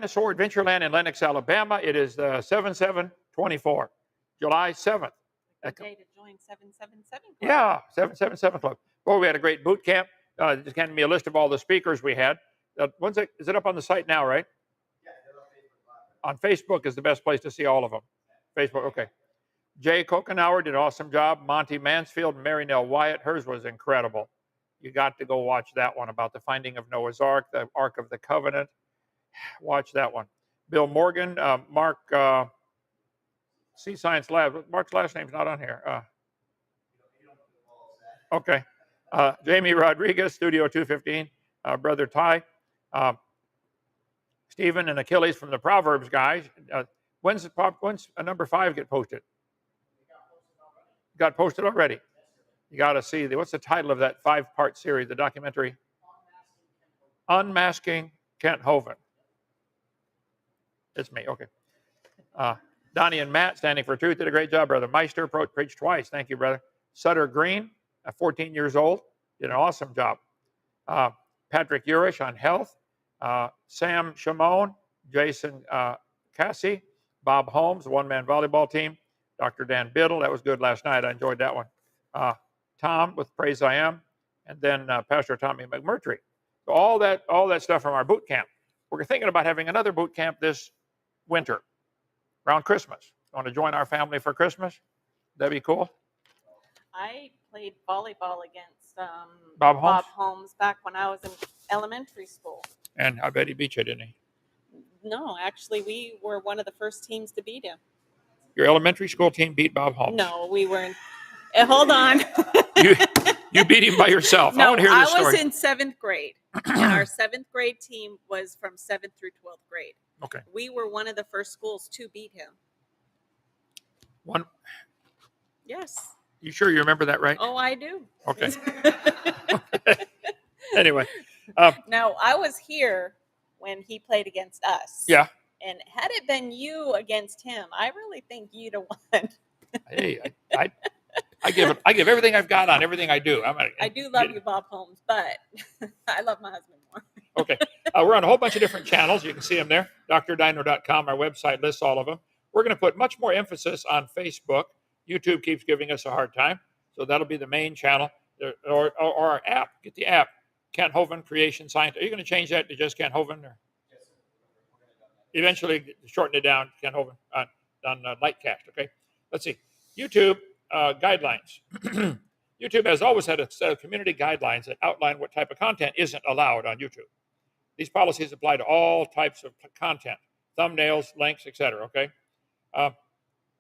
Dinosaur Adventure Land in Lenox, Alabama. It is 7724, July 7th. Good day to join 777 Club. Yeah, 777 Club. Boy, we had a great boot camp. Just handed me a list of all the speakers we had. Is it up on the site now, right? Yeah, on Facebook. On Facebook is the best place to see all of them. Facebook, okay. Jay Kokenauer did an awesome job. Monty Mansfield and Mary Nell Wyatt. Hers was incredible. You got to go watch that one about the finding of Noah's Ark, the Ark of the Covenant. Watch that one. Bill Morgan, Mark, Sea Science Lab. Mark's last name's not on here. Okay. Jamie Rodriguez, Studio 215. Brother Ty. Stephen and Achilles from the Proverbs guys. When's a number 5 get posted? Got posted already. You got to see what's the title of that 5-part series, the documentary? Unmasking Kent Hovind. It's me. Okay. Donnie and Matt, Standing for Truth, did a great job. Brother Meister preached twice. Thank you, brother. Sutter Green, 14 years old, did an awesome job. Patrick Urish on health. Sam Shimon, Jason Cassie, Bob Holmes, one-man volleyball team. Dr. Dan Biddle, that was good last night. I enjoyed that one. Tom with Praise I Am, and then Pastor Tommy McMurtry. So all that stuff from our boot camp. We're thinking about having another boot camp this winter, around Christmas. You want to join our family for Christmas? That'd be cool. I played volleyball against Bob Holmes back when I was in elementary school. And I bet he beat you, didn't he? No, actually, we were one of the first teams to beat him. Your elementary school team beat Bob Holmes? No, we weren't. Hold on. You beat him by yourself. No, I want to hear this story. I was in 7th grade. And our 7th grade team was from 7th through 12th grade. Okay. We were one of the first schools to beat him. One. Yes. You sure you remember that right? Oh, I do. Okay. Anyway. Now, I was here when he played against us. Yeah. And had it been you against him, I really think you'd have won. Hey, I give everything I've got on everything I do. I do love you, Bob Holmes, but I love my husband more. Okay. We're on a whole bunch of different channels. You can see them there. DrDino.com, our website lists all of them. We're going to put much more emphasis on Facebook. YouTube keeps giving us a hard time. So that'll be the main channel. Or our app. Get the app. Kent Hovind, Creation Science. Are you going to change that to just Kent Hovind? Or? Yes, sir. Eventually shorten it down, Kent Hovind, on Lightcast. Okay. Let's see. YouTube guidelines. YouTube has always had a set of community guidelines that outline what type of content isn't allowed on YouTube. These policies apply to all types of content, thumbnails, links, etc. Okay.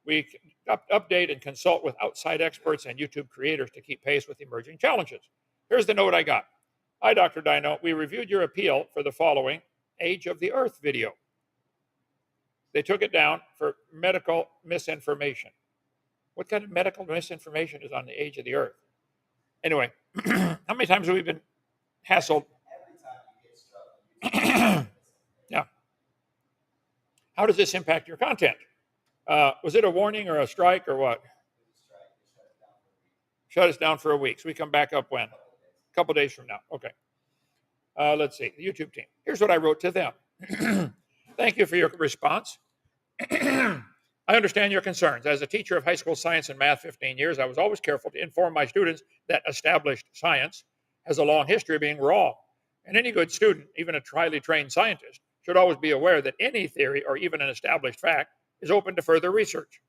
We update and consult with outside experts and YouTube creators to keep pace with emerging challenges. Here's the note I got. Hi, Dr. Dino. We reviewed your appeal for the following Age of the Earth video. They took it down for medical misinformation. What kind of medical misinformation is on the age of the Earth? Anyway, how many times have we been hassled? Every time you get struck. Yeah. How does this impact your content? Was it a warning or a strike or what? Shut us down for a week. So we come back up when? A couple days from now. Okay. Let's see. The YouTube team. Here's what I wrote to them. Thank you for your response. I understand your concerns. As a teacher of high school science and math 15 years, I was always careful to inform my students that established science has a long history of being wrong. And any good student, even a highly trained scientist, should always be aware that any theory or even an established fact is open to further research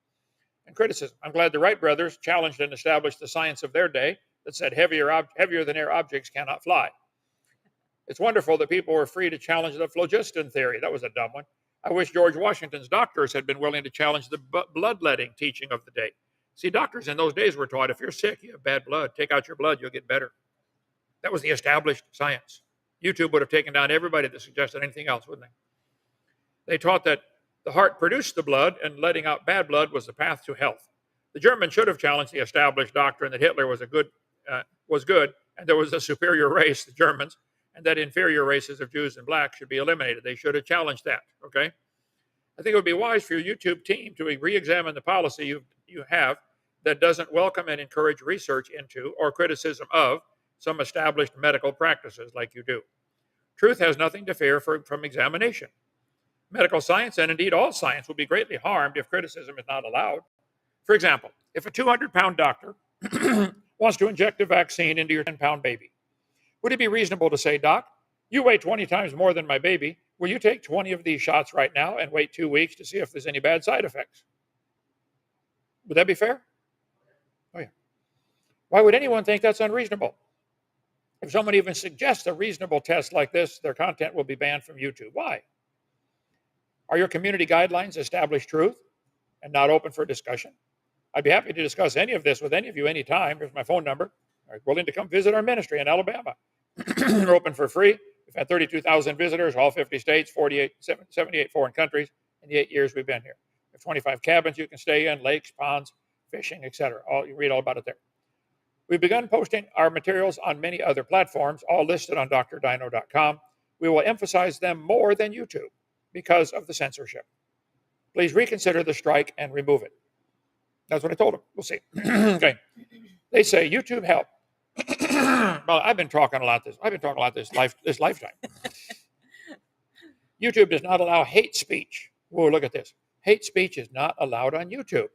and criticism. I'm glad the Wright brothers challenged and established the science of their day that said heavier than air objects cannot fly. It's wonderful that people were free to challenge the phlogiston theory. That was a dumb one. I wish George Washington's doctors had been willing to challenge the bloodletting teaching of the day. See, doctors in those days were taught, if you're sick, you have bad blood, take out your blood, you'll get better. That was the established science. YouTube would have taken down everybody that suggested anything else, wouldn't they? They taught that the heart produced the blood, and letting out bad blood was the path to health. The Germans should have challenged the established doctrine that Hitler was good, and there was a superior race, the Germans, and that inferior races of Jews and blacks should be eliminated. They should have challenged that, okay? I think it would be wise for your YouTube team to re-examine the policy you have that doesn't welcome and encourage research into or criticism of some established medical practices like you do. Truth has nothing to fear from examination. Medical science, and indeed all science, will be greatly harmed if criticism is not allowed. For example, if a 200-pound doctor wants to inject a vaccine into your 10-pound baby, would it be reasonable to say, Doc, you weigh 20 times more than my baby. Will you take 20 of these shots right now and wait 2 weeks to see if there's any bad side effects? Would that be fair? Oh, yeah. Why would anyone think that's unreasonable? If someone even suggests a reasonable test like this, their content will be banned from YouTube. Why? Are your community guidelines established truth and not open for discussion? I'd be happy to discuss any of this with any of you anytime. Here's my phone number. Are you willing to come visit our ministry in Alabama? We're open for free. We've had 32,000 visitors, all 50 states, 78 foreign countries in the 8 years we've been here. We have 25 cabins you can stay in, lakes, ponds, fishing, etc. You read all about it there. We've begun posting our materials on many other platforms, all listed on drdino.com. We will emphasize them more than YouTube because of the censorship. Please reconsider the strike and remove it. That's what I told them. We'll see. Okay. They say YouTube help. Well, I've been talking a lot this lifetime. YouTube does not allow hate speech. Whoa, look at this. Hate speech is not allowed on YouTube.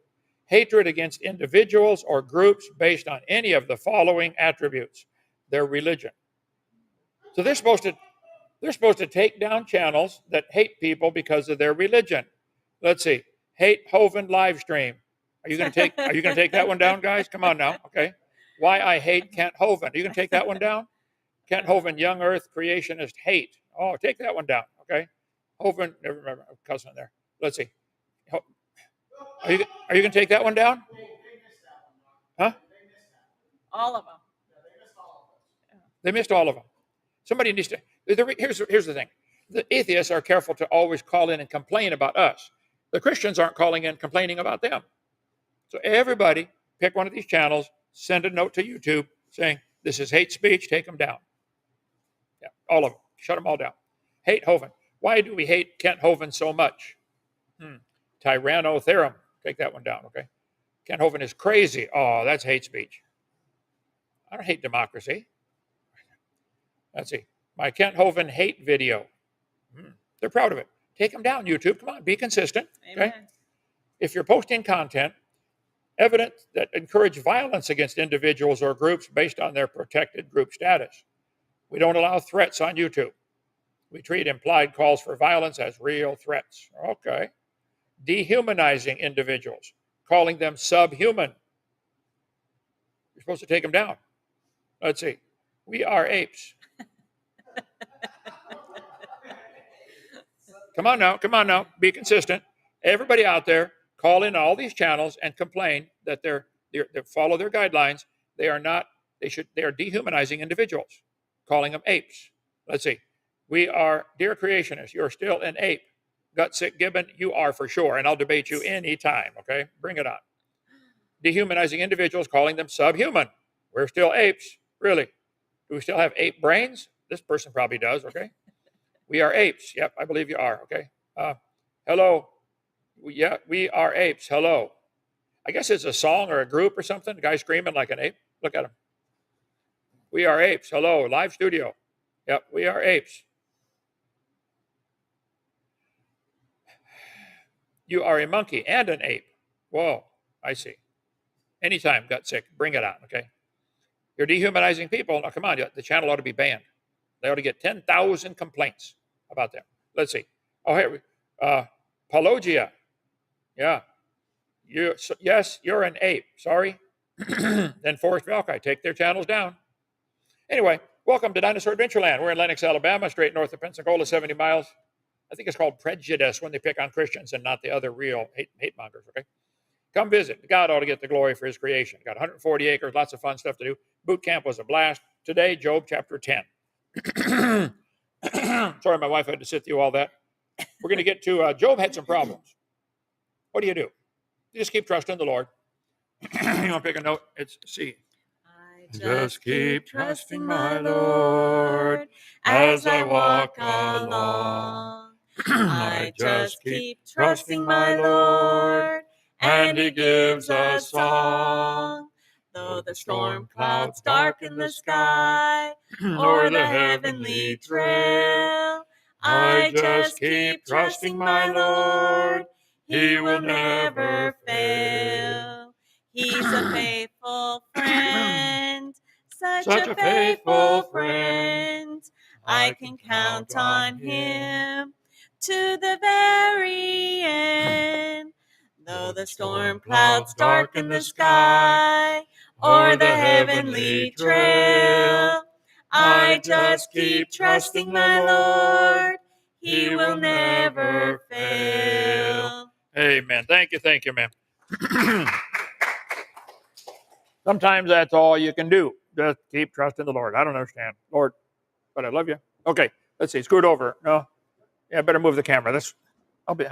Hatred against individuals or groups based on any of the following attributes: their religion. So they're supposed to take down channels that hate people because of their religion. Let's see. Hate Hovind live stream. Are you going to take that one down, guys? Come on now. Okay. Why I hate Kent Hovind. Are you going to take that one down? Kent Hovind, young earth creationist hate. Oh, take that one down. Okay. Hovind, never remember, I'm cussing there. Let's see. Are you going to take that one down? Huh? All of them. They missed all of them. Somebody needs to. Here's the thing. The atheists are careful to always call in and complain about us. The Christians aren't calling in complaining about them. So everybody pick one of these channels, send a note to YouTube saying, this is hate speech, take them down. Yeah, all of them. Shut them all down. Hate Hovind. Why do we hate Kent Hovind so much? Tyrannotherum. Take that one down, okay? Kent Hovind is crazy. Oh, that's hate speech. I don't hate democracy. Let's see. My Kent Hovind hate video. They're proud of it. Take them down, YouTube. Come on, be consistent. Amen. Okay? If you're posting content evidence that encourage violence against individuals or groups based on their protected group status, we don't allow threats on YouTube. We treat implied calls for violence as real threats. Okay. Dehumanizing individuals, calling them subhuman. You're supposed to take them down. Let's see. We are apes. Come on now. Be consistent. Everybody out there, call in all these channels and complain that they follow their guidelines. They are dehumanizing individuals, calling them apes. Let's see. We are, dear creationists, you're still an ape. Gutsick Gibbon, you are for sure, and I'll debate you anytime, okay? Bring it on. Dehumanizing individuals, calling them subhuman. We're still apes, really. Do we still have ape brains? This person probably does, okay? We are apes. Yep, I believe you are, okay? Hello. Yeah, we are apes. Hello. I guess it's a song or a group or something. The guy screaming like an ape. Look at him. We are apes. Hello. Live studio. Yep, we are apes. You are a monkey and an ape. Whoa, I see. Anytime, Gutsick, bring it on, okay? You're dehumanizing people. Now, come on, the channel ought to be banned. They ought to get 10,000 complaints about them. Let's see. Oh, here, Pelagia. Yeah. Yes, you're an ape. Sorry. Then Forest Valkai, take their channels down. Anyway, welcome to Dinosaur Adventure Land. We're in Lenox, Alabama, straight north of Pensacola, 70 miles. I think it's called prejudice when they pick on Christians and not the other real hate mongers, okay? Come visit. God ought to get the glory for his creation. Got 140 acres, lots of fun stuff to do. Boot camp was a blast. Today, Job chapter 10. Sorry, my wife had to sit through all that. We're going to get to, Job had some problems. What do? You just keep trusting the Lord. You want to pick a note? It's C. I just keep trusting my Lord as I walk along. I just keep trusting my Lord, and he gives a song. Though the storm clouds darken the sky, or the heavenly trail, I just keep trusting my Lord. He will never fail. He's a faithful friend, such a faithful friend. I can count on him to the very end. Though the storm clouds darken the sky or the heavenly trail, I just keep trusting my Lord. He will never fail. Amen. Thank you, man. Sometimes that's all you can do. Just keep trusting the Lord. I don't understand, Lord, but I love you. Okay, let's see. Scoot over. No, yeah, I better move the camera. Have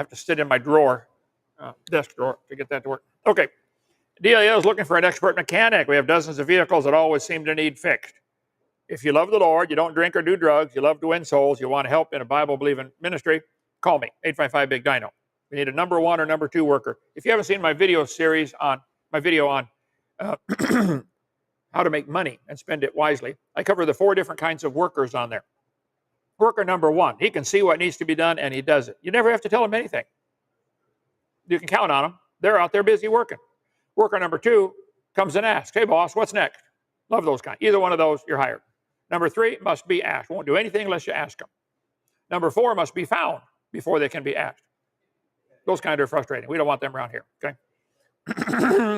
to sit in my drawer, desk drawer, to get that to work. Okay, DLA is looking for an expert mechanic. We have dozens of vehicles that always seem to need fixed. If you love the Lord, you don't drink or do drugs, you love to win souls, you want to help in a Bible-believing ministry, call me, 855-BIG-DINO. We need a number 1 or number 2 worker. If you haven't seen my video on how to make money and spend it wisely, I cover the 4 different kinds of workers on there. Worker number 1, he can see what needs to be done and he does it. You never have to tell him anything. You can count on them. They're out there busy working. Worker number 2 comes and asks, hey boss, what's next? Love those kinds. Either one of those, you're hired. Number 3 must be asked. Won't do anything unless you ask them. Number 4 must be found before they can be asked. Those kind are frustrating. We don't want them around here. Okay.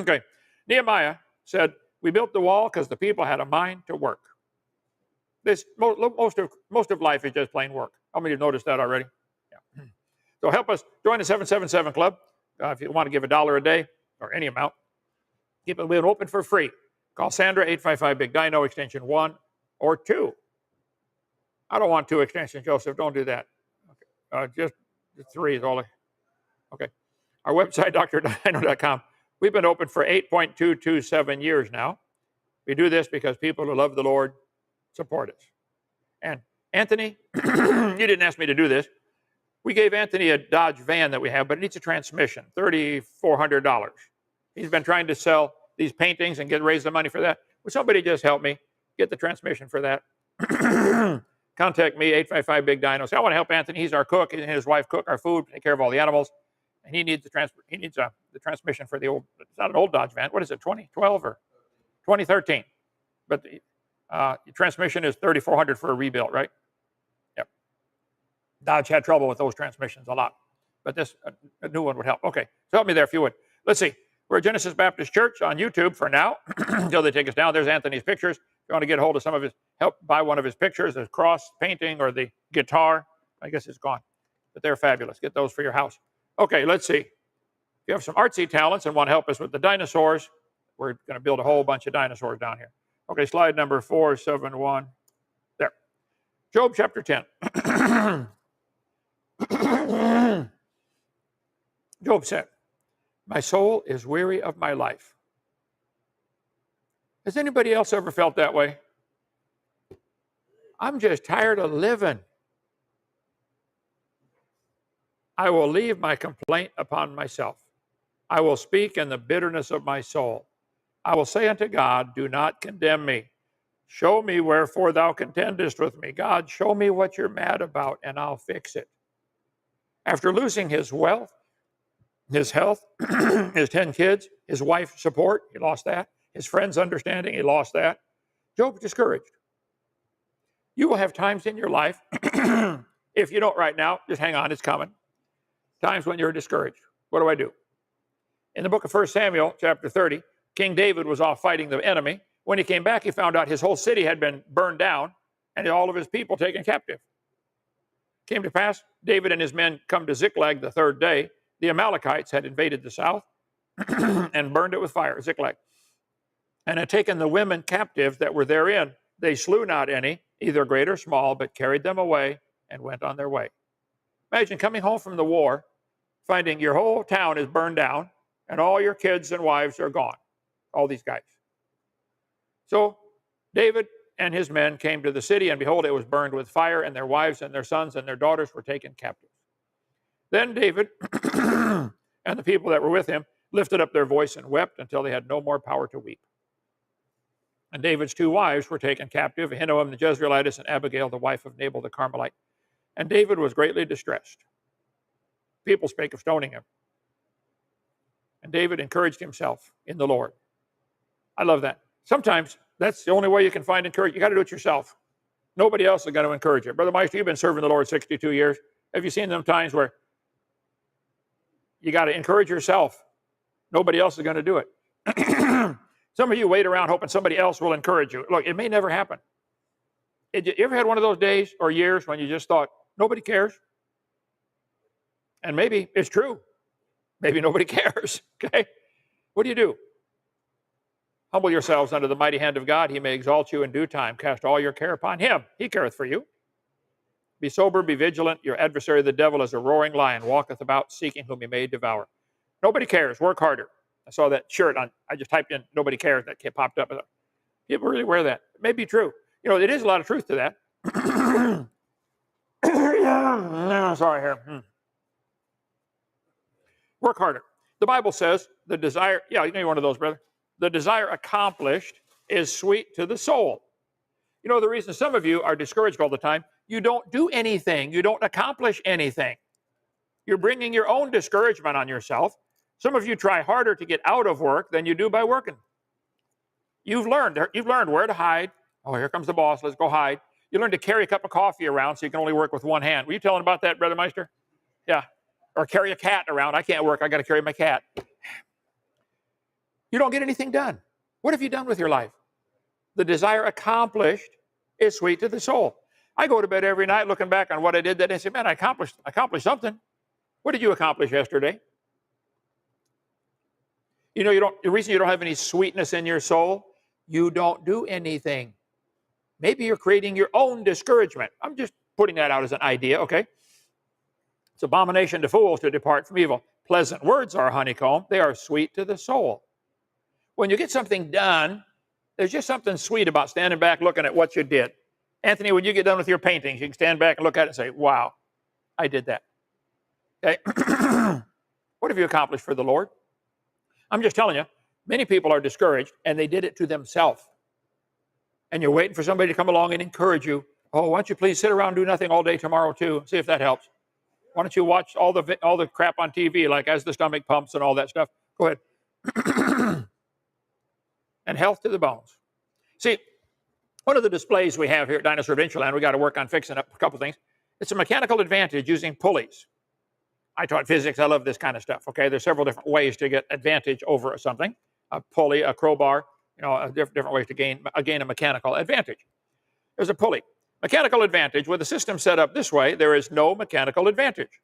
Okay. Nehemiah said, we built the wall because the people had a mind to work. Most of life is just plain work. How many of you noticed that already? Yeah. So help us join the 777 Club. If you want to give $1 a day or any amount, keep it open for free. Call Sandra, 855-BIG-DINO, extension 1 or 2. I don't want 2 extensions, Joseph. Don't do that. Okay. Just 3 is all. Okay. Our website, Dr.Dino.com. We've been open for 8.227 years now. We do this because people who love the Lord support us. And Anthony, you didn't ask me to do this. We gave Anthony a Dodge van that we have, but it needs a transmission, $3,400. He's been trying to sell these paintings and raise the money for that. Would somebody just help me get the transmission for that? Contact me, 855-BIG-DINO. Say, I want to help Anthony. He's our cook. He and his wife cook our food, take care of all the animals. And he needs the transmission for the old, it's not an old Dodge van. What is it, 2012 or 2013? But the transmission is $3,400 for a rebuild, right? Yep. Dodge had trouble with those transmissions a lot. But a new one would help. Okay, so help me there if you would. Let's see. We're at Genesis Baptist Church on YouTube for now, until they take us down. There's Anthony's pictures. If you want to get a hold of some of his, help buy one of his pictures, the cross painting or the guitar, I guess it's gone. But they're fabulous. Get those for your house. Okay, let's see. If you have some artsy talents and want to help us with the dinosaurs, we're going to build a whole bunch of dinosaurs down here. Okay, slide number 471. There. Job chapter 10. Job said, my soul is weary of my life. Has anybody else ever felt that way? I'm just tired of living. I will leave my complaint upon myself. I will speak in the bitterness of my soul. I will say unto God, do not condemn me. Show me wherefore thou contendest with me. God, show me what you're mad about, and I'll fix it. After losing his wealth, his health, his 10 kids, his wife's support, he lost that. His friends' understanding, he lost that. Job's discouraged. You will have times in your life, if you don't right now, just hang on, it's coming. Times when you're discouraged. What do I do? In the book of 1 Samuel, chapter 30, King David was off fighting the enemy. When he came back, he found out his whole city had been burned down and all of his people taken captive. Came to pass, David and his men come to Ziklag the 3rd day. The Amalekites had invaded the south and burned it with fire, Ziklag, and had taken the women captive that were therein. They slew not any, either great or small, but carried them away and went on their way. Imagine coming home from the war, finding your whole town is burned down and all your kids and wives are gone, all these guys. So David and his men came to the city, and behold, it was burned with fire, and their wives and their sons and their daughters were taken captive. Then David and the people that were with him lifted up their voice and wept until they had no more power to weep. And David's 2 wives were taken captive, Ahinoam the Jezreelitess and Abigail, the wife of Nabal the Carmelite. And David was greatly distressed. People spake of stoning him. And David encouraged himself in the Lord. I love that. Sometimes that's the only way you can find encouragement. You got to do it yourself. Nobody else is going to encourage you. Brother Meister, you've been serving the Lord 62 years. Have you seen them times where you got to encourage yourself? Nobody else is going to do it. Some of you wait around hoping somebody else will encourage you. Look, it may never happen. You ever had one of those days or years when you just thought, nobody cares? And maybe it's true. Maybe nobody cares, okay? What do? Humble yourselves under the mighty hand of God. He may exalt you in due time. Cast all your care upon him. He careth for you. Be sober, be vigilant. Your adversary, the devil, is a roaring lion, walketh about seeking whom he may devour. Nobody cares. Work harder. I saw that shirt on. I just typed in "nobody cares." That kid popped up. People really wear that. It may be true. You know, it is a lot of truth to that. Yeah, sorry here. Work harder. The Bible says the desire. Yeah, you know, you're one of those, brother. The desire accomplished is sweet to the soul. You know the reason some of you are discouraged all the time? You don't do anything. You don't accomplish anything. You're bringing your own discouragement on yourself. Some of you try harder to get out of work than you do by working. You've learned where to hide. Oh, here comes the boss. Let's go hide. You learn to carry a cup of coffee around so you can only work with one hand. Were you telling about that, Brother Meister? Yeah. Or carry a cat around. I can't work. I got to carry my cat. You don't get anything done. What have you done with your life? The desire accomplished is sweet to the soul. I go to bed every night looking back on what I did that day and say, man, I accomplished something. What did you accomplish yesterday? You know, the reason you don't have any sweetness in your soul, you don't do anything. Maybe you're creating your own discouragement. I'm just putting that out as an idea, okay? It's abomination to fools to depart from evil. Pleasant words are honeycomb. They are sweet to the soul. When you get something done, there's just something sweet about standing back looking at what you did. Anthony, when you get done with your paintings, you can stand back and look at it and say, wow, I did that. Okay? What have you accomplished for the Lord? I'm just telling you, many people are discouraged, and they did it to themselves. And you're waiting for somebody to come along and encourage you. Oh, why don't you please sit around and do nothing all day tomorrow too? See if that helps. Why don't you watch all the crap on TV, like As the Stomach Pumps and all that stuff? Go ahead. And health to the bones. See, one of the displays we have here at Dinosaur Adventure Land, we got to work on fixing up a couple things. It's a mechanical advantage using pulleys. I taught physics. I love this kind of stuff. Okay, there's several different ways to get advantage over something. A pulley, a crowbar, you know, different ways to gain a mechanical advantage. There's a pulley. Mechanical advantage, with the system set up this way, there is no mechanical advantage.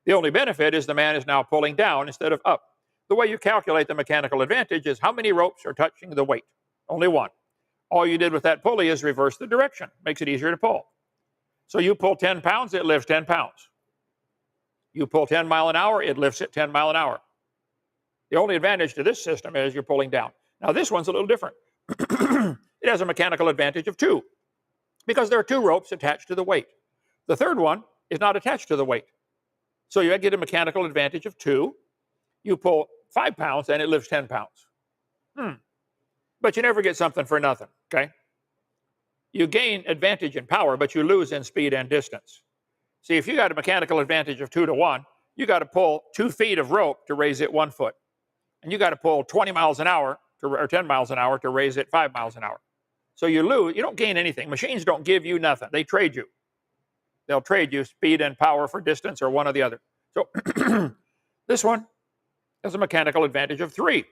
The only benefit is the man is now pulling down instead of up. The way you calculate the mechanical advantage is how many ropes are touching the weight. Only one. All you did with that pulley is reverse the direction. Makes it easier to pull. So you pull 10 pounds, it lifts 10 pounds. You pull 10 miles an hour, it lifts it 10 miles an hour. The only advantage to this system is you're pulling down. Now this one's a little different. It has a mechanical advantage of 2 because there are 2 ropes attached to the weight. The third one is not attached to the weight. So you get a mechanical advantage of 2. You pull 5 pounds and it lifts 10 pounds. But you never get something for nothing, okay? You gain advantage in power, but you lose in speed and distance. See, if you got a mechanical advantage of 2 to 1, you got to pull 2 feet of rope to raise it 1 foot. And you got to pull 20 miles an hour or 10 miles an hour to raise it 5 miles an hour. So you lose, you don't gain anything. Machines don't give you nothing. They trade you. They'll trade you speed and power for distance or one or the other. So this one has a mechanical advantage of 3.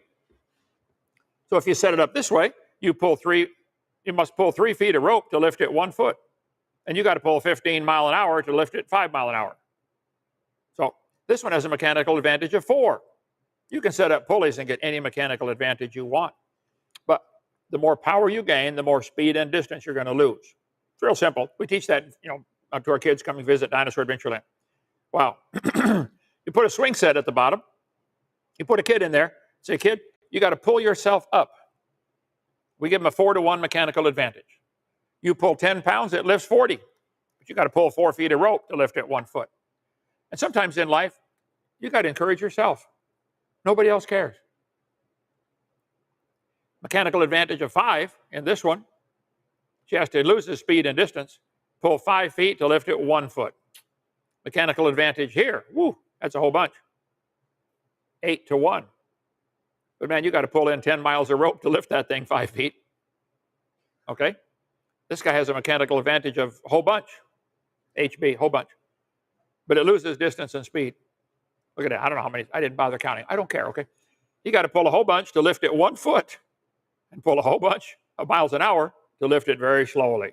So if you set it up this way, you must pull 3 feet of rope to lift it 1 foot. And you got to pull 15 miles an hour to lift it 5 miles an hour. So this one has a mechanical advantage of 4. You can set up pulleys and get any mechanical advantage you want. But the more power you gain, the more speed and distance you're going to lose. It's real simple. We teach that, to our kids coming visit Dinosaur Adventure Land. Wow. You put a swing set at the bottom. You put a kid in there. Say, kid, you got to pull yourself up. We give them a 4 to 1 mechanical advantage. You pull 10 pounds, it lifts 40. But you got to pull 4 feet of rope to lift it 1 foot. And sometimes in life, you got to encourage yourself. Nobody else cares. Mechanical advantage of 5 in this one. She has to lose the speed and distance, pull 5 feet to lift it 1 foot. Mechanical advantage here, woo, that's a whole bunch. 8-1. But man, you got to pull in 10 miles of rope to lift that thing 5 feet. Okay? This guy has a mechanical advantage of a whole bunch. HB, whole bunch. But it loses distance and speed. Look at that. I don't know how many. I didn't bother counting. I don't care, okay? You got to pull a whole bunch to lift it 1 foot and pull a whole bunch of miles an hour to lift it very slowly.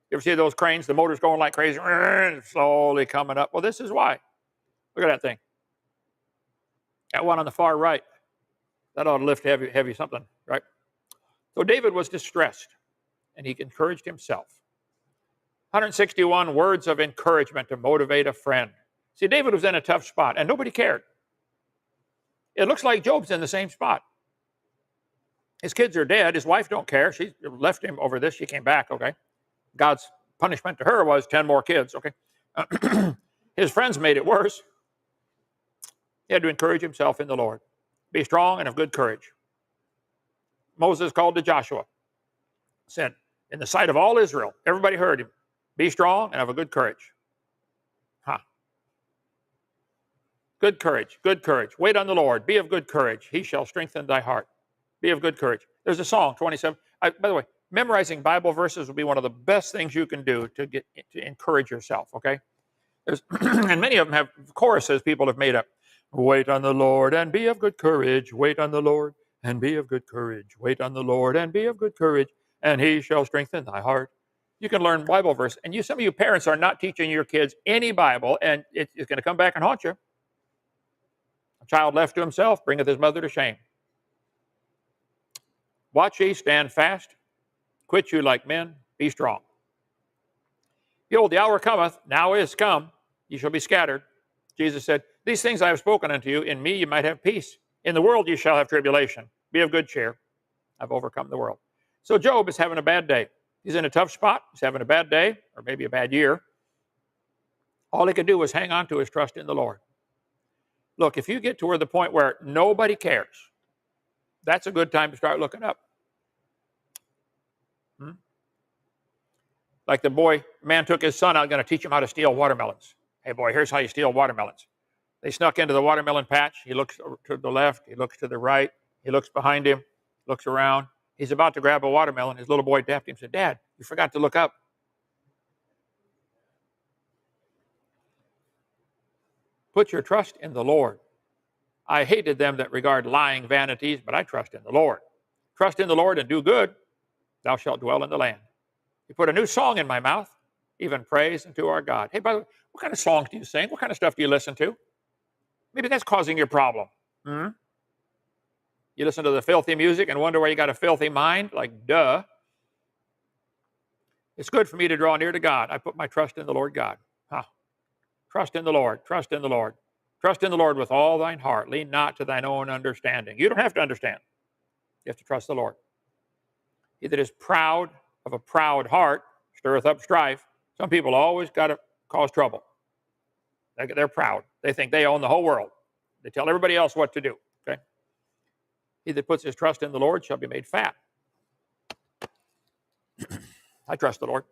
You ever see those cranes? The motor's going like crazy, slowly coming up. Well, this is why. Look at that thing. That one on the far right. That ought to lift heavy something, right? So David was distressed, and he encouraged himself. 161 words of encouragement to motivate a friend. See, David was in a tough spot, and nobody cared. It looks like Job's in the same spot. His kids are dead. His wife don't care. She left him over this. She came back, okay? God's punishment to her was 10 more kids, okay? His friends made it worse. He had to encourage himself in the Lord. Be strong and of good courage. Moses called to Joshua, said, in the sight of all Israel, everybody heard him, be strong and of a good courage. Good courage, good courage. Wait on the Lord. Be of good courage. He shall strengthen thy heart. Be of good courage. There's a song, 27. By the way, memorizing Bible verses will be one of the best things you can do to encourage yourself, okay? And many of them have choruses people have made up. Wait on the Lord and be of good courage. Wait on the Lord and be of good courage. Wait on the Lord and be of good courage, and he shall strengthen thy heart. You can learn Bible verse. And some of you parents are not teaching your kids any Bible, and it's going to come back and haunt you. A child left to himself bringeth his mother to shame. Watch ye, stand fast. Quit you like men, be strong. Behold, the hour cometh, now is come, ye shall be scattered. Jesus said, these things I have spoken unto you, in me you might have peace. In the world you shall have tribulation. Be of good cheer. I've overcome the world. So Job is having a bad day. He's in a tough spot. He's having a bad day, or maybe a bad year. All he could do was hang on to his trust in the Lord. Look, if you get to the point where nobody cares, that's a good time to start looking up. Like the man took his son out, going to teach him how to steal watermelons. Hey, boy, here's how you steal watermelons. They snuck into the watermelon patch. He looks to the left. He looks to the right. He looks behind him, looks around. He's about to grab a watermelon. His little boy tapped him and said, Dad, you forgot to look up. Put your trust in the Lord. I hated them that regard lying vanities, but I trust in the Lord. Trust in the Lord and do good. Thou shalt dwell in the land. He put a new song in my mouth, even praise unto our God. Hey, by the way, what kind of songs do you sing? What kind of stuff do you listen to? Maybe that's causing your problem. You listen to the filthy music and wonder why you got a filthy mind? Like, duh. It's good for me to draw near to God. I put my trust in the Lord God. Trust in the Lord. Trust in the Lord. Trust in the Lord with all thine heart. Lean not to thine own understanding. You don't have to understand. You have to trust the Lord. He that is proud of a proud heart stirreth up strife. Some people always got to cause trouble. They're proud. They think they own the whole world. They tell everybody else what to do. Okay? He that puts his trust in the Lord shall be made fat. I trust the Lord.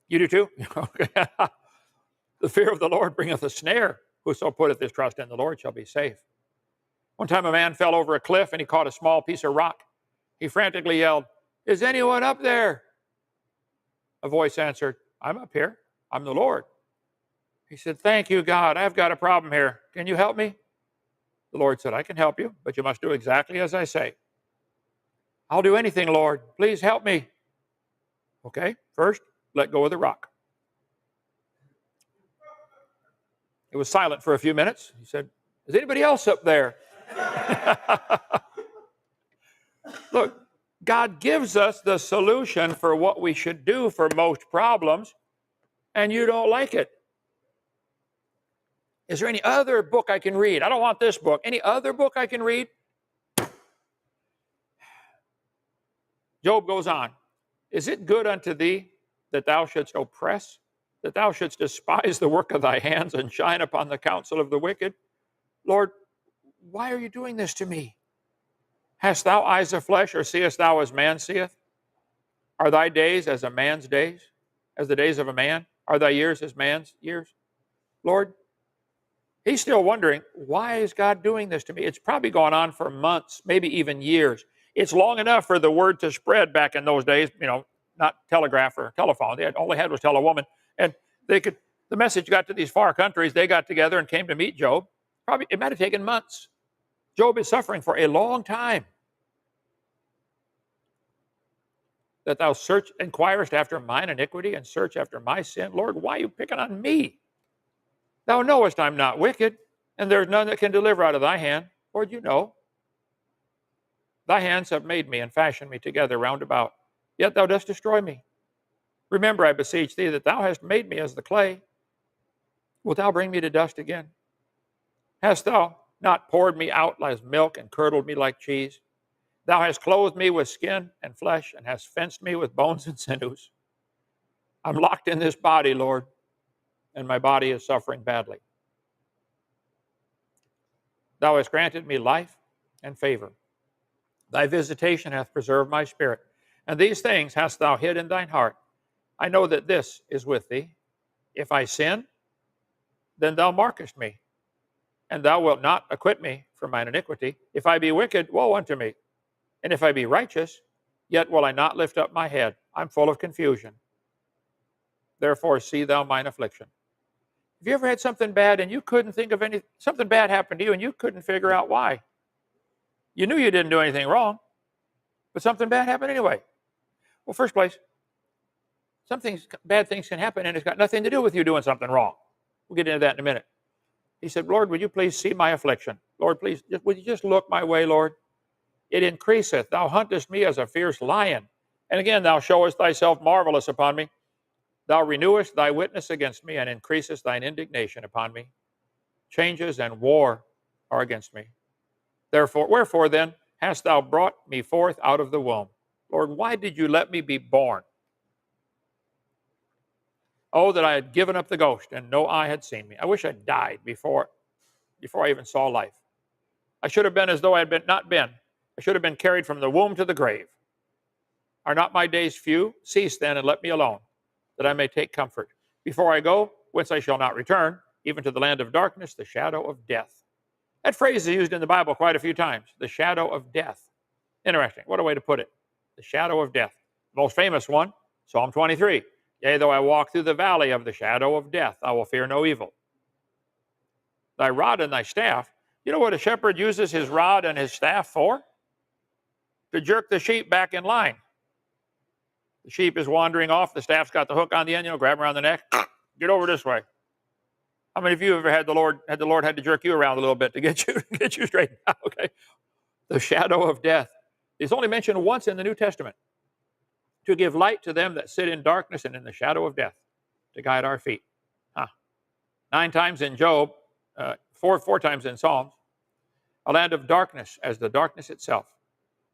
You do too? The fear of the Lord bringeth a snare. Whoso putteth his trust in the Lord shall be safe. One time a man fell over a cliff and he caught a small piece of rock. He frantically yelled, is anyone up there? A voice answered, I'm up here. I'm the Lord. He said, thank you, God. I've got a problem here. Can you help me? The Lord said, I can help you, but you must do exactly as I say. I'll do anything, Lord. Please help me. Okay, first, let go of the rock. It was silent for a few minutes. He said, is anybody else up there? Look, God gives us the solution for what we should do for most problems, and you don't like it. Is there any other book I can read? I don't want this book. Any other book I can read? Job goes on. Is it good unto thee that thou shouldst oppress, that thou shouldst despise the work of thy hands and shine upon the counsel of the wicked? Lord, why are you doing this to me? Hast thou eyes of flesh, or seest thou as man seeth? Are thy days as a man's days, as the days of a man? Are thy years as man's years? Lord, he's still wondering, why is God doing this to me? It's probably gone on for months, maybe even years. It's long enough for the word to spread back in those days, not telegraph or telephone. All they had was tell a woman. And the message got to these far countries. They got together and came to meet Job. Probably, it might have taken months. Job is suffering for a long time. That thou inquirest after mine iniquity and search after my sin. Lord, why are you picking on me? Thou knowest I'm not wicked, and there is none that can deliver out of thy hand. Lord, you know. Thy hands have made me and fashioned me together round about, yet thou dost destroy me. Remember, I beseech thee, that thou hast made me as the clay. Wilt thou bring me to dust again? Hast thou not poured me out as milk and curdled me like cheese? Thou hast clothed me with skin and flesh, and hast fenced me with bones and sinews. I'm locked in this body, Lord, and my body is suffering badly. Thou hast granted me life and favor. Thy visitation hath preserved my spirit, and these things hast thou hid in thine heart. I know that this is with thee. If I sin, then thou markest me, and thou wilt not acquit me from mine iniquity. If I be wicked, woe unto me. And if I be righteous, yet will I not lift up my head. I'm full of confusion. Therefore see thou mine affliction. Have you ever had something bad and you couldn't think of something bad happened to you and you couldn't figure out why? You knew you didn't do anything wrong, but something bad happened anyway. Well, first place, bad things can happen and it's got nothing to do with you doing something wrong. We'll get into that in a minute. He said, Lord, would you please see my affliction? Lord, please, would you just look my way, Lord? It increaseth. Thou huntest me as a fierce lion. And again, thou showest thyself marvelous upon me. Thou renewest thy witness against me, and increasest thine indignation upon me. Changes and war are against me. Wherefore then hast thou brought me forth out of the womb? Lord, why did you let me be born? Oh, that I had given up the ghost, and no eye had seen me. I wish I'd died before I even saw life. I should have been as though I had not been. I should have been carried from the womb to the grave. Are not my days few? Cease then, and let me alone, that I may take comfort. Before I go, whence I shall not return, even to the land of darkness, the shadow of death. That phrase is used in the Bible quite a few times, the shadow of death. Interesting. What a way to put it. The shadow of death. The most famous one, Psalm 23. Yea, though I walk through the valley of the shadow of death, I will fear no evil. Thy rod and thy staff. You know what a shepherd uses his rod and his staff for? To jerk the sheep back in line. The sheep is wandering off. The staff's got the hook on the end. Grab him around the neck. Get over this way. How many of you have ever had the Lord had to jerk you around a little bit to get you straightened out? Okay. The shadow of death is only mentioned once in the New Testament. To give light to them that sit in darkness and in the shadow of death, to guide our feet. 9 times in Job, 4 times in Psalms. A land of darkness as the darkness itself,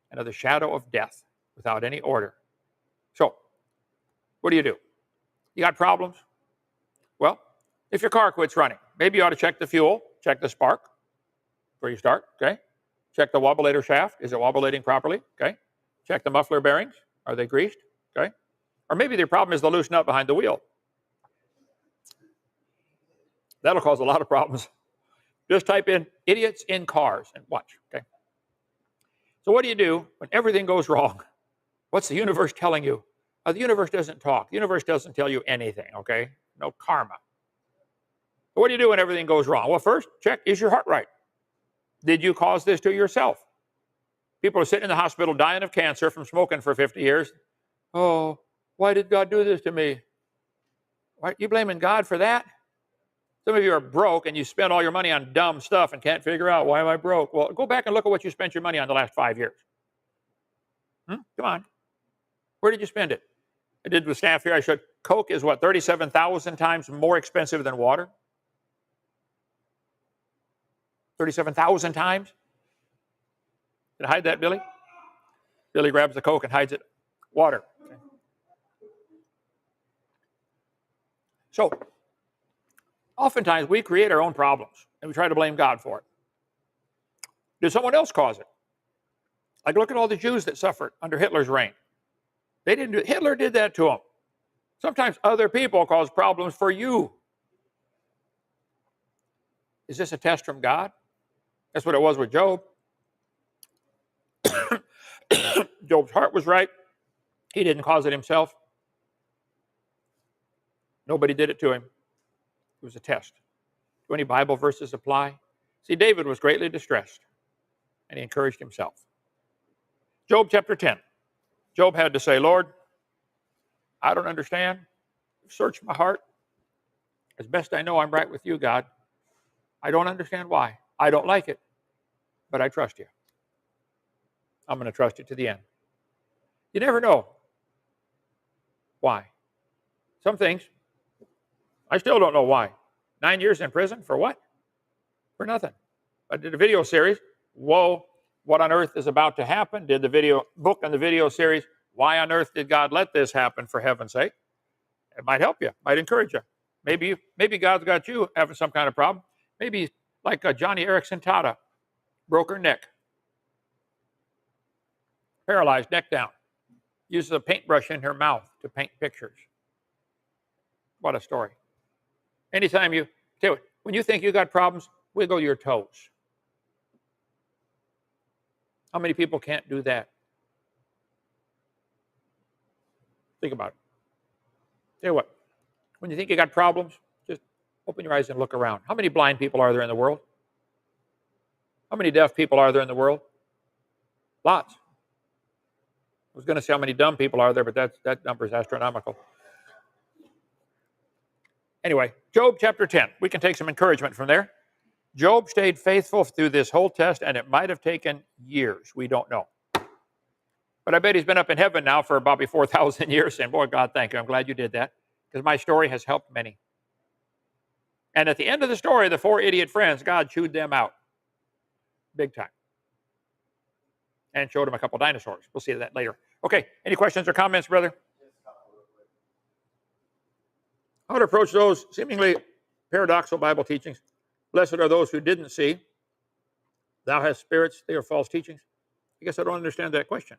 and of the shadow of death without any order. So, what do? You got problems? Well, if your car quits running, maybe you ought to check the fuel, check the spark before you start, okay? Check the wobbleator shaft. Is it wobbleating properly? Okay. Check the muffler bearings. Are they greased? Okay. Or maybe the problem is the loose nut behind the wheel. That'll cause a lot of problems. Just type in idiots in cars and watch, okay? So what do you do when everything goes wrong? What's the universe telling you? The universe doesn't talk. The universe doesn't tell you anything, okay? No karma. So what do you do when everything goes wrong? Well, first, check, is your heart right? Did you cause this to yourself? People are sitting in the hospital dying of cancer from smoking for 50 years. Oh, why did God do this to me? Why are you blaming God for that? Some of you are broke and you spend all your money on dumb stuff and can't figure out, why am I broke? Well, go back and look at what you spent your money on the last 5 years. Come on. Where did you spend it? I did with staff here. I showed Coke is 37,000 times more expensive than water? 37,000 times? Did I hide that, Billy? Billy grabs the Coke and hides it. Water. Okay. So, oftentimes we create our own problems and we try to blame God for it. Did someone else cause it? Like, look at all the Jews that suffered under Hitler's reign. Hitler did that to them. Sometimes other people cause problems for you. Is this a test from God? That's what it was with Job. Job's heart was right. He didn't cause it himself. Nobody did it to him. It was a test. Do any Bible verses apply? See, David was greatly distressed, and he encouraged himself. Job chapter 10. Job had to say, Lord, I don't understand. Search my heart. As best I know, I'm right with you, God. I don't understand why. I don't like it, but I trust you. I'm going to trust you to the end. You never know why. Some things, I still don't know why. 9 years in prison for what? For nothing. I did a video series. Whoa, what on earth is about to happen? Did the video book and the video series. Why on earth did God let this happen, for heaven's sake? It might help you, might encourage you. Maybe God's got you having some kind of problem. Maybe like Johnny Erickson Tata, broke her neck. Paralyzed, neck down. Uses a paintbrush in her mouth to paint pictures. What a story. Anytime you, tell you, when you think you got problems, wiggle your toes. How many people can't do that? Think about it. Tell you what, when you think you got problems, just open your eyes and look around. How many blind people are there in the world? How many deaf people are there in the world? Lots. I was going to say how many dumb people are there, but that number is astronomical. Anyway, Job chapter 10. We can take some encouragement from there. Job stayed faithful through this whole test, and it might have taken years. We don't know. But I bet he's been up in heaven now for about 4,000 years, saying, boy, God, thank you. I'm glad you did that, because my story has helped many. And at the end of the story, the 4 idiot friends, God chewed them out. Big time. And showed him a couple dinosaurs. We'll see that later. Okay, any questions or comments, brother? How to approach those seemingly paradoxical Bible teachings. Blessed are those who didn't see. Thou hast spirits, they are false teachings. I guess I don't understand that question.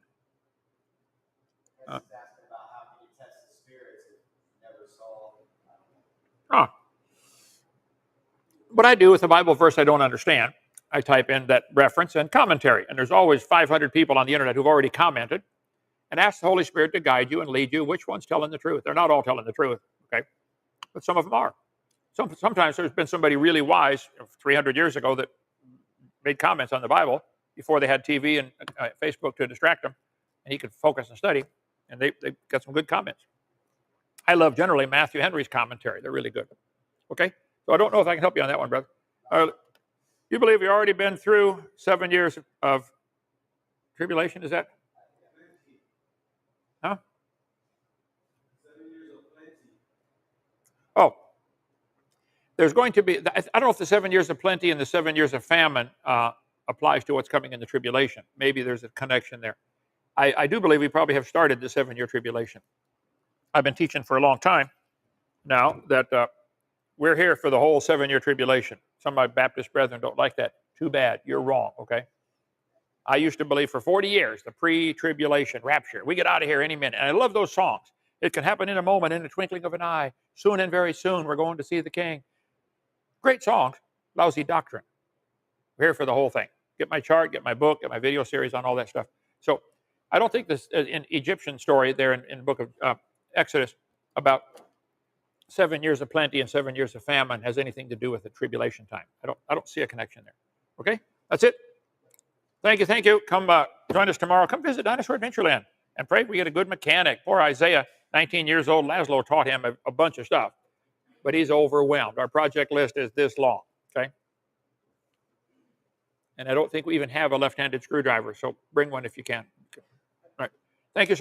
Asking about how can you test the spirits if you never saw. What I do with a Bible verse I don't understand, I type in that reference and commentary. And there's always 500 people on the internet who've already commented, and ask the Holy Spirit to guide you and lead you which one's telling the truth. They're not all telling the truth, okay? But some of them are. Sometimes there's been somebody really wise 300 years ago that made comments on the Bible before they had TV and Facebook to distract them, and he could focus and study, and they got some good comments. I love generally Matthew Henry's commentary. They're really good. Okay? So I don't know if I can help you on that one, brother. You believe you've already been through 7 years of tribulation? Is that? Huh? 7 years of plenty. Oh. There's going to be, I don't know if the 7 years of plenty and the 7 years of famine applies to what's coming in the tribulation. Maybe there's a connection there. I do believe we probably have started the 7-year tribulation. I've been teaching for a long time now that we're here for the whole 7-year tribulation. Some of my Baptist brethren don't like that. Too bad. You're wrong, okay? I used to believe for 40 years, the pre-tribulation rapture. We get out of here any minute. And I love those songs. It can happen in a moment, in the twinkling of an eye. Soon and very soon, we're going to see the King. Great songs, lousy doctrine. We're here for the whole thing. Get my chart, get my book, get my video series on all that stuff. So I don't think this in Egyptian story there in the book of Exodus about 7 years of plenty and 7 years of famine has anything to do with the tribulation time. I don't see a connection there. Okay, that's it. Thank you. Come join us tomorrow. Come visit Dinosaur Adventure Land and pray we get a good mechanic. Poor Isaiah, 19 years old. Laszlo taught him a bunch of stuff, but he's overwhelmed. Our project list is this long. Okay, and I don't think we even have a left-handed screwdriver, so bring one if you can. Okay. All right. Thank you so much.